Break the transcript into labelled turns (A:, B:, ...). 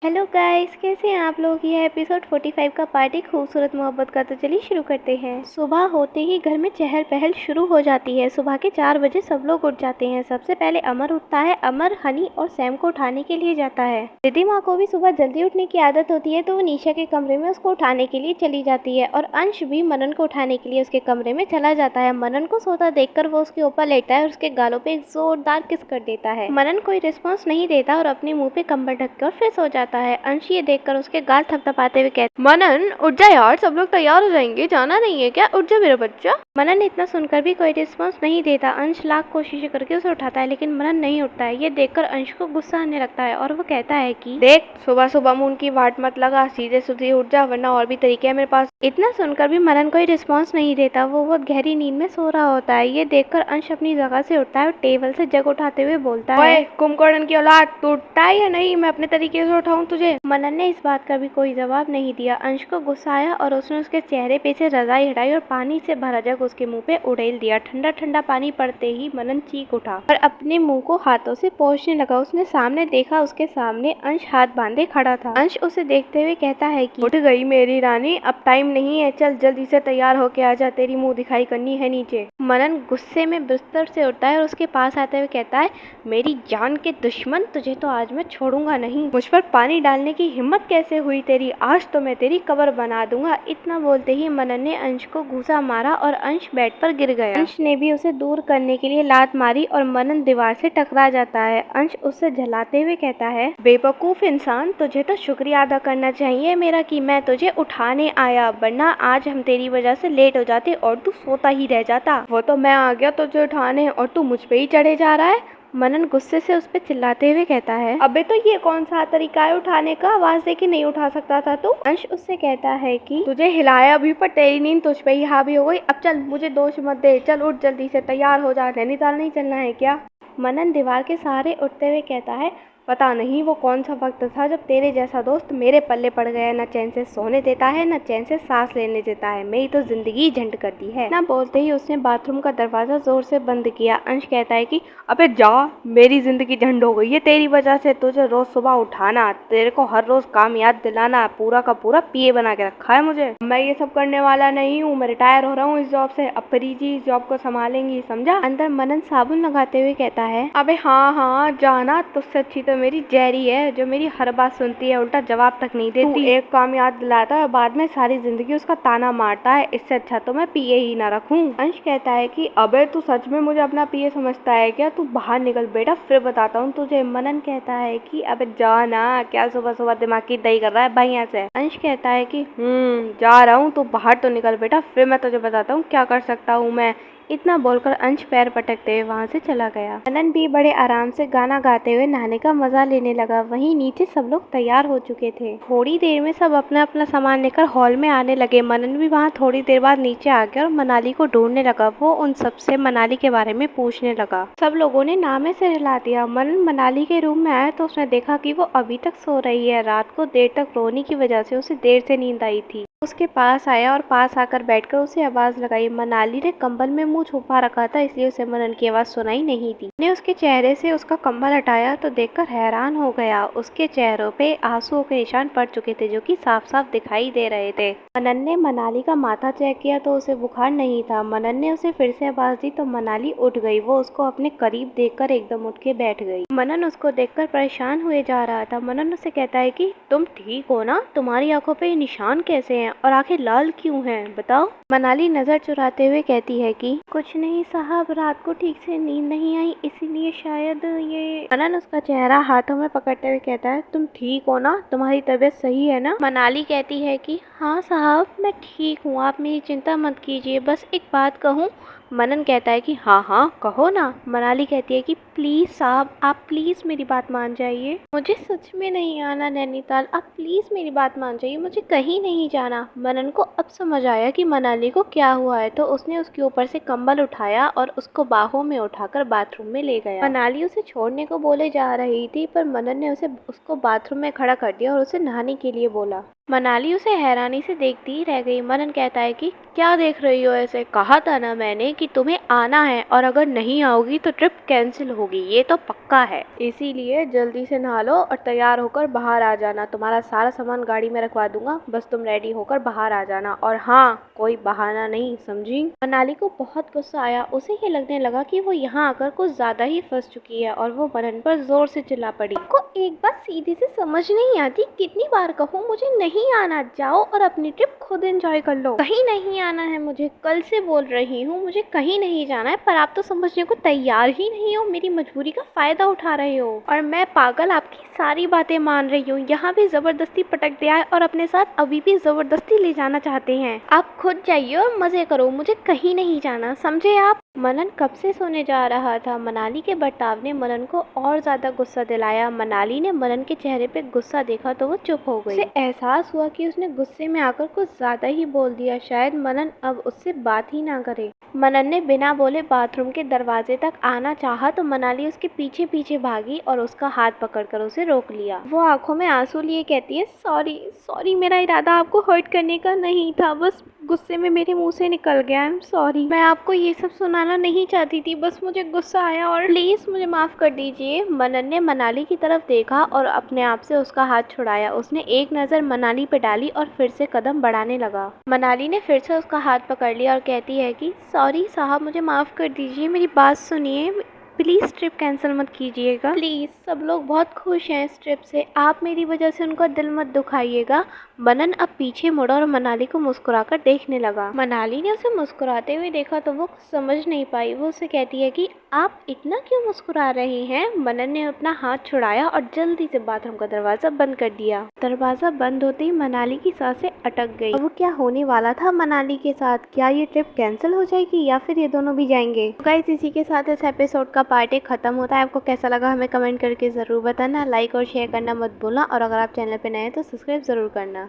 A: Hello guys, कैसे हैं आप लोग। ये एपिसोड 45 का पार्ट एक खूबसूरत मोहब्बत का। तो चलिए शुरू करते हैं। सुबह होते ही घर में चहल पहल शुरू हो जाती है। सुबह के 4 बजे सब लोग उठ जाते हैं। सबसे पहले अमर उठता है। अमर हनी और सैम को उठाने के लिए जाता है। रिद्धि माँ को भी सुबह जल्दी उठने की आदत होती है, तो वो निशा के कमरे में उसको उठाने के लिए चली जाती है और अंश भी मनन को उठाने के लिए उसके कमरे में चला जाता है। मनन को सोता देखकर वो उसके ऊपर लेटता है और उसके गालों पे एक जोरदार किस कर देता है। मनन कोई रिस्पॉन्स नहीं देता और अपने मुंह पे कंबल ढककर फिर सो जाता है। अंश ये देखकर उसके गाल थपथपाते हुए कहता, मनन उठ जा यार, सब लोग तैयार हो जाएंगे, जाना नहीं है क्या, उठ जा मेरा बच्चा। मनन इतना सुनकर भी कोई रिस्पॉन्स नहीं देता। अंश लाख कोशिशें करके उसे उठाता है, लेकिन मनन नहीं उठता है। ये देखकर अंश को गुस्सा आने लगता है और वो कहता है कि देख, सुबह सुबह मुंह की वाट मत लगा, सीधे सीधे उठ जा, वरना और भी तरीके है मेरे पास। इतना सुनकर भी मनन कोई रिस्पॉन्स नहीं देता। वो बहुत गहरी नींद में सो रहा होता है। ये देखकर अंश अपनी जगह से उठता है और टेबल से जग उठाते हुए बोलता है, कुंभकर्ण की औलाद, तू उठता है या नहीं, मैं अपने तरीके से उठाऊं तुझे। मनन ने इस बात का भी कोई जवाब नहीं दिया। अंश को गुस्सा आया और उसने उसके चेहरे पे से रजाई हटाई और पानी से भरा जग उसके मुंह पे उड़ेल दिया। ठंडा ठंडा पानी पड़ते ही मनन चीख उठा और अपने मुंह को हाथों से पोंछने लगा। उसने सामने देखा, उसके सामने अंश हाथ बांधे खड़ा था। अंश उसे देखते हुए कहता है कि उठ गई मेरी रानी, अब टाइम नहीं है, चल जल्दी से तैयार होके आ जा, तेरी मुंह दिखाई करनी है नीचे। मनन गुस्से में बिस्तर से उठता है और उसके पास आते हुए कहता है, मेरी जान के दुश्मन, तुझे तो आज मैं छोड़ूंगा नहीं। मुझ पर पानी डालने की हिम्मत कैसे हुई तेरी, आज तो मैं तेरी कब्र बना दूंगा। इतना बोलते ही मनन ने अंश को घूसा मारा और अंश बेड पर गिर गया। अंश ने भी उसे दूर करने के लिए लात मारी और मनन दीवार से टकरा जाता है। अंश उससे झल्लाते हुए कहता है, बेवकूफ इंसान, तुझे तो शुक्रिया अदा करना चाहिए मेरा कि मैं तुझे उठाने आया, वरना आज हम तेरी वजह से लेट हो जाते और तू सोता ही रह जाता। वो तो मैं आ गया तुझे उठाने और तू मुझ पे ही चढ़े जा रहा है। मनन गुस्से से उस पर चिल्लाते हुए कहता है, अबे तो ये कौन सा तरीका है उठाने का, आवाज दे के नहीं उठा सकता था तू। अंश उससे कहता है कि तुझे हिलाया भी पर तेरी नींद तुझ पे ही हावी हो गई। अब चल, मुझे दोष मत दे, चल उठ जल्दी से, तैयार हो जा, नैनीताल नहीं चलना है क्या। मनन दीवार के सहारे उठते हुए कहता है, पता नहीं वो कौन सा वक्त था जब तेरे जैसा दोस्त मेरे पल्ले पड़ गया। न चैन से सोने देता है, न चैन से सांस लेने देता है, मेरी तो जिंदगी झंड कर दी है। ना बोलते ही उसने बाथरूम का दरवाजा जोर से बंद किया। अंश कहता है कि अबे जा, मेरी जिंदगी झंड हो गई है तेरी वजह से। तुझे रोज सुबह उठाना, तेरे को हर रोज काम याद दिलाना, पूरा का पूरा पीए बना के रखा है मुझे। मैं ये सब करने वाला नहीं हूँ, मैं रिटायर हो रहा हूँ इस जॉब से, अब परी जी इस जॉब को संभालेंगी, समझा। अंदर मनन साबुन लगाते हुए कहता है, अबे हाँ हाँ जाना, तुझसे अच्छी तो मेरी जैरी है, जो मेरी हर बात सुनती है, उल्टा जवाब तक नहीं देती। तू एक काम याद दिलाता है और बाद में सारी जिंदगी उसका ताना मारता है, इससे अच्छा तो मैं पीए ही ना रखूं। अंश कहता है कि अबे तू सच में मुझे अपना पीए समझता है क्या, तू बाहर निकल बेटा, फिर बताता हूँ तुझे। मनन कहता है कि अबे जाना, क्या सुबह सुबह दिमाग की दही कर रहा है भाई यहाँ से। अंश कहता है कि जा रहा हूँ, तू बाहर तो निकल बेटा, फिर मैं तुझे बताता हूँ क्या कर सकता हूँ मैं। इतना बोलकर अंश पैर पटकते हुए वहाँ से चला गया। मनन भी बड़े आराम से गाना गाते हुए नहाने का मजा लेने लगा। वहीं नीचे सब लोग तैयार हो चुके थे। थोड़ी देर में सब अपना अपना सामान लेकर हॉल में आने लगे। मनन भी वहाँ थोड़ी देर बाद नीचे आ गया और मनाली को ढूंढने लगा। वो उन सबसे मनाली के बारे में पूछने लगा। सब लोगों ने नामे से हिला दिया। मनन मनाली के रूम में आया तो उसने देखा कि वो अभी तक सो रही है। रात को देर तक रोने की वजह से उसे देर से नींद आई थी। उसके पास आया और पास आकर बैठकर उसे आवाज लगाई। मनाली ने कंबल में मुंह छुपा रखा था, इसलिए उसे मनन की आवाज सुनाई नहीं दी। ने उसके चेहरे से उसका कंबल हटाया तो देखकर हैरान हो गया। उसके चेहरों पे आंसुओं के निशान पड़ चुके थे, जो कि साफ साफ दिखाई दे रहे थे। मनन ने मनाली का माथा चेक किया तो उसे बुखार नहीं था। मनन ने उसे फिर से आवाज दी तो मनाली उठ गई। वो उसको अपने करीब देखकर एकदम उठ के बैठ गई। मनन उसको देखकर परेशान हुए जा रहा था। मनन उसे कहता है कि तुम ठीक हो ना, तुम्हारी आंखों पे निशान कैसे हैं और आंखें लाल क्यों हैं, बताओ। मनाली नजर चुराते हुए कहती है कि कुछ नहीं साहब, रात को ठीक से नींद नहीं आई, इसीलिए शायद ये। मनन उसका चेहरा हाथों में पकड़ते हुए कहता है, तुम ठीक हो ना, तुम्हारी तबीयत सही है ना। मनाली कहती है कि हाँ साहब, मैं ठीक हूँ, आप मेरी चिंता मत कीजिए, बस एक बात कहूँ। मनन कहता है कि हाँ हाँ कहो ना। मनाली कहती है कि प्लीज साहब, आप प्लीज मेरी बात मान जाइए, मुझे सच में नहीं आना नैनीताल, आप प्लीज मेरी बात मान जाइए, मुझे कहीं नहीं जाना। मनन को अब समझ आया कि मनाली को क्या हुआ है, तो उसने उसके ऊपर से कंबल उठाया और उसको बाहों में उठाकर बाथरूम में ले गया। मनाली उसे छोड़ने को बोले जा रही थी, पर मनन ने उसको बाथरूम में खड़ा कर दिया और उसे नहाने के लिए बोला। मनाली उसे हैरानी से देखती ही रह गई। मनन कहता है कि क्या देख रही हो ऐसे, कहा था ना मैंने कि तुम्हें आना है और अगर नहीं आओगी तो ट्रिप कैंसिल होगी, ये तो पक्का है। इसीलिए जल्दी से नहा लो और तैयार होकर बाहर आ जाना, तुम्हारा सारा सामान गाड़ी में रखवा दूंगा, बस तुम रेडी होकर बाहर आ जाना। और हाँ, कोई बहाना नहीं, समझी। मनाली को बहुत गुस्सा आया। उसे ये लगने लगा कि वो यहाँ आकर कुछ ज्यादा ही फंस चुकी है और वो मनन पर जोर से चिल्ला पड़ी। आपको एक बात सीधी से समझ नहीं आती, कितनी बार कहूँ मुझे नहीं आना, जाओ और अपनी ट्रिप खुद एंजॉय कर लो। कहीं नहीं आना है मुझे, कल से बोल रही हूँ मुझे कहीं नहीं जाना है, पर आप तो समझने को तैयार ही नहीं हो, मेरी मजबूरी का फायदा उठा रहे हो और मैं पागल आपकी सारी बातें मान रही हूँ। यहाँ भी जबरदस्ती पटक दिया है और अपने साथ अभी भी जबरदस्ती ले जाना चाहते हैं। आप खुद जाइए और मजे करो, मुझे कहीं नहीं जाना, समझे आप। मनन कब से सोने जा रहा था। मनाली के बर्ताव ने मनन को और ज्यादा गुस्सा दिलाया। मनाली ने मनन के चेहरे पे गुस्सा देखा तो वो चुप हो गई। उसे एहसास हुआ कि उसने गुस्से में आकर कुछ ज्यादा ही बोल दिया, शायद मनन अब उससे बात ही ना करे। मनन ने बिना बोले बाथरूम के दरवाजे तक आना चाहा तो मनाली उसके पीछे पीछे भागी और उसका हाथ पकड़कर उसे रोक लिया। वो आंखों में आंसू लिए कहती है, सॉरी सॉरी, मेरा इरादा आपको हर्ट करने का नहीं था, बस गुस्से में मेरे मुंह से निकल गया, आई एम सॉरी। मैं आपको ये सब सुनाना नहीं चाहती थी, बस मुझे गुस्सा आया और प्लीज मुझे माफ कर दीजिए। मनन ने मनाली की तरफ देखा और अपने आप से उसका हाथ छुड़ाया। उसने एक नजर मनाली पे डाली और फिर से कदम बढ़ाने लगा। मनाली ने फिर से उसका हाथ पकड़ लिया और कहती है कि सॉरी साहब, मुझे माफ कर दीजिए, मेरी बात सुनिए, प्लीज़ ट्रिप कैंसिल मत कीजिएगा, प्लीज़। सब लोग बहुत खुश हैं इस ट्रिप से, आप मेरी वजह से उनका दिल मत दुखाइएगा। मनन अब पीछे मुड़ा और मनाली को मुस्कुराकर देखने लगा। मनाली ने उसे मुस्कुराते हुए देखा तो वो कुछ समझ नहीं पाई। वो उसे कहती है कि आप इतना क्यों मुस्कुरा रहे हैं। मनन ने अपना हाथ छुड़ाया और जल्दी से बाथरूम का दरवाजा बंद कर दिया। दरवाजा बंद होते ही मनाली की सांसें अटक गई। अब क्या होने वाला था मनाली के साथ, क्या ये ट्रिप कैंसिल हो जाएगी या फिर ये दोनों भी जाएंगे। गाइस, इसी के साथ इस एपिसोड का पार्ट 1 खत्म होता है। आपको कैसा लगा हमें कमेंट करके जरूर बताना, लाइक और शेयर करना मत भूलना और अगर आप चैनल पे नए हैं तो सब्सक्राइब जरूर करना।